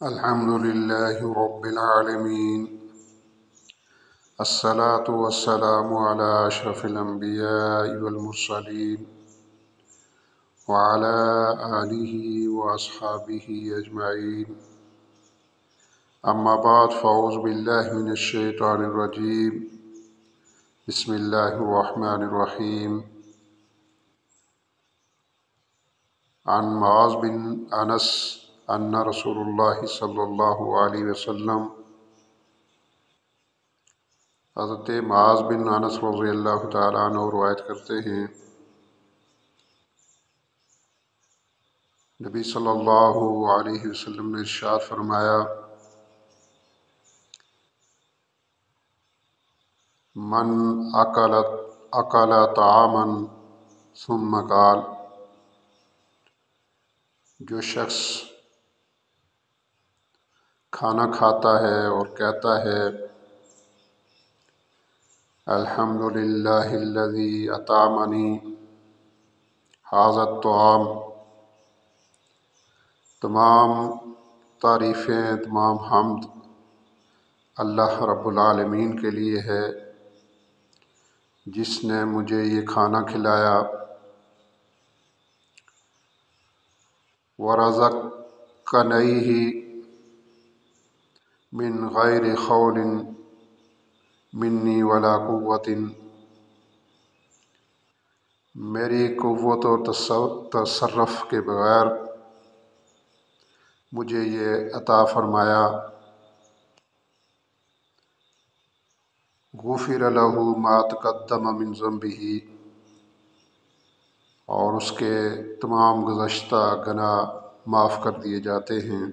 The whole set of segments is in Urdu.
الحمد لله رب العالمين. الصلاة والسلام على أشرف الأنبياء والمرسلين وعلى آله وأصحابه أجمعين. أما بعد فأعوذ بالله من الشيطان الرجيم. بسم الله الرحمن الرحيم. عن معاذ بن أنس أن رسول الله صلى الله عليه وسلم حضرت معاذ بن انس رضی اللہ تعالیٰ عنہ روایت کرتے ہیں، نبی صلی اللہ علیہ وسلم نے ارشاد فرمایا، من اکل طعاما ثم قال، جو شخص کھانا کھاتا ہے اور کہتا ہے الحمد للہ الذی اطعمنی ھذا الطعام، تمام تعریفیں، تمام حمد اللہ رب العالمین کے لیے ہے جس نے مجھے یہ کھانا کھلایا، ورزقنیہ من غیر حول منی ولا قوت، میری قوت اور تصرف کے بغیر مجھے یہ عطا فرمایا، غفر لہ ما تقدم من ذنبہ، اور اس کے تمام گزشتہ گناہ معاف کر دیے جاتے ہیں۔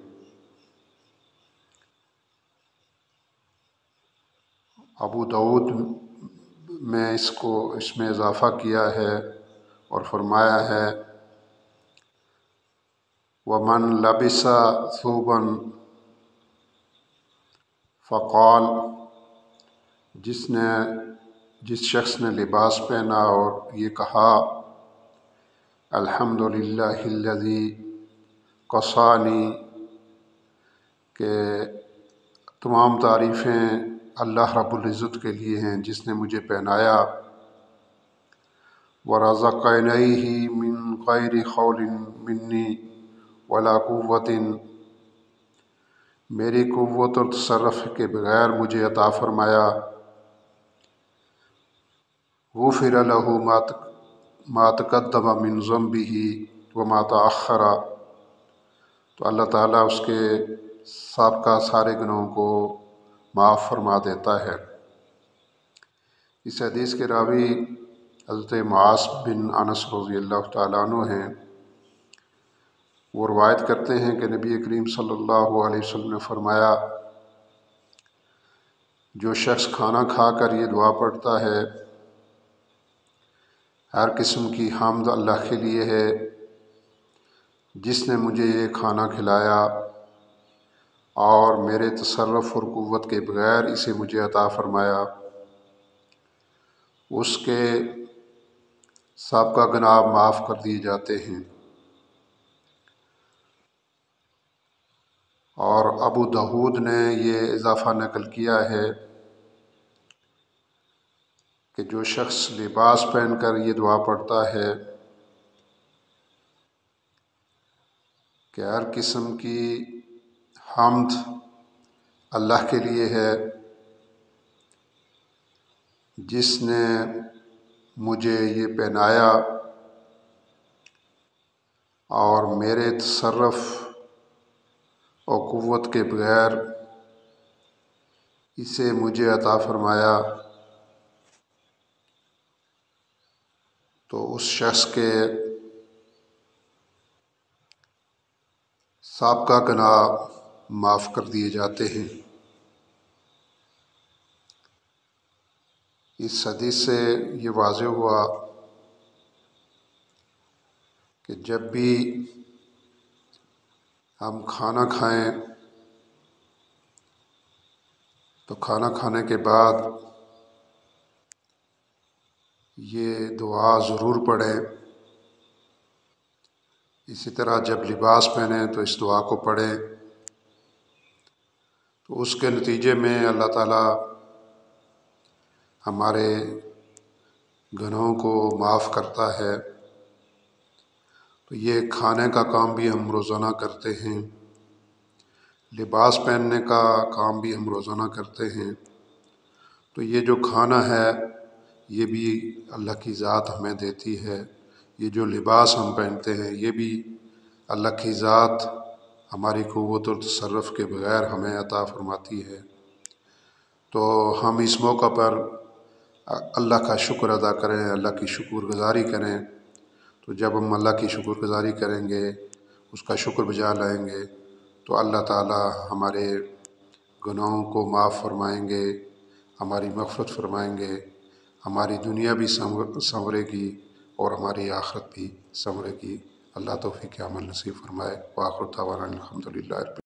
ابو داؤد میں اس میں اضافہ کیا ہے اور فرمایا ہے وَمَن لَبِسَ ثَوْبًا فقال، جس شخص نے لباس پہنا اور یہ کہا الحمد للہ الذی کسانی، کہ تمام تعریفیں اللہ رب العزت کے لیے ہیں جس نے مجھے پہنایا، ورزقنیہ من غیر حول منی ولا قوت، میری قوت اور تصرف کے بغیر مجھے عطا فرمایا، غفر لہ ما تقدم من ذنبہ وما تأخر، تو اللہ تعالیٰ اس کے سابقہ سارے گناہوں کو معاف فرما دیتا ہے۔ اس حدیث کے راوی حضرت معاذ بن انس رضی اللہ تعالیٰ عنہ ہیں۔ وہ روایت کرتے ہیں کہ نبی کریم صلی اللہ علیہ وسلم نے فرمایا، جو شخص کھانا کھا کر یہ دعا پڑھتا ہے ہر قسم کی حمد اللہ کے لیے ہے جس نے مجھے یہ کھانا کھلایا اور میرے تصرف اور قوت کے بغیر اسے مجھے عطا فرمایا، اس کے سابقہ گناہ معاف کر دیے جاتے ہیں۔ اور ابو داؤد نے یہ اضافہ نقل کیا ہے کہ جو شخص لباس پہن کر یہ دعا پڑھتا ہے کہ ہر قسم کی حمد اللہ کے لیے ہے جس نے مجھے یہ پہنایا اور میرے تصرف اور قوت کے بغیر اسے مجھے عطا فرمایا، تو اس شخص کے سابقہ گناہ معاف کر دیے جاتے ہیں۔ اس حدیث سے یہ واضح ہوا کہ جب بھی ہم کھانا کھائیں تو کھانا کھانے کے بعد یہ دعا ضرور پڑھیں، اسی طرح جب لباس پہنیں تو اس دعا کو پڑھیں تو اس کے نتیجے میں اللہ تعالیٰ ہمارے گناہوں کو معاف کرتا ہے۔ تو یہ کھانے کا کام بھی ہم روزانہ کرتے ہیں، لباس پہننے کا کام بھی ہم روزانہ کرتے ہیں۔ تو یہ جو کھانا ہے یہ بھی اللہ کی ذات ہمیں دیتی ہے، یہ جو لباس ہم پہنتے ہیں یہ بھی اللہ کی ذات ہماری قوت اور تصرف کے بغیر ہمیں عطا فرماتی ہے۔ تو ہم اس موقع پر اللہ کا شکر ادا کریں، اللہ کی شکر گزاری کریں۔ تو جب ہم اللہ کی شکر گزاری کریں گے، اس کا شکر بجا لائیں گے، تو اللہ تعالیٰ ہمارے گناہوں کو معاف فرمائیں گے، ہماری مغفرت فرمائیں گے، ہماری دنیا بھی سنورے گی اور ہماری آخرت بھی سنورے گی۔ اللہ توفیق عمل نصیب فرمائے۔ وآخر دعوانا الحمدللہ۔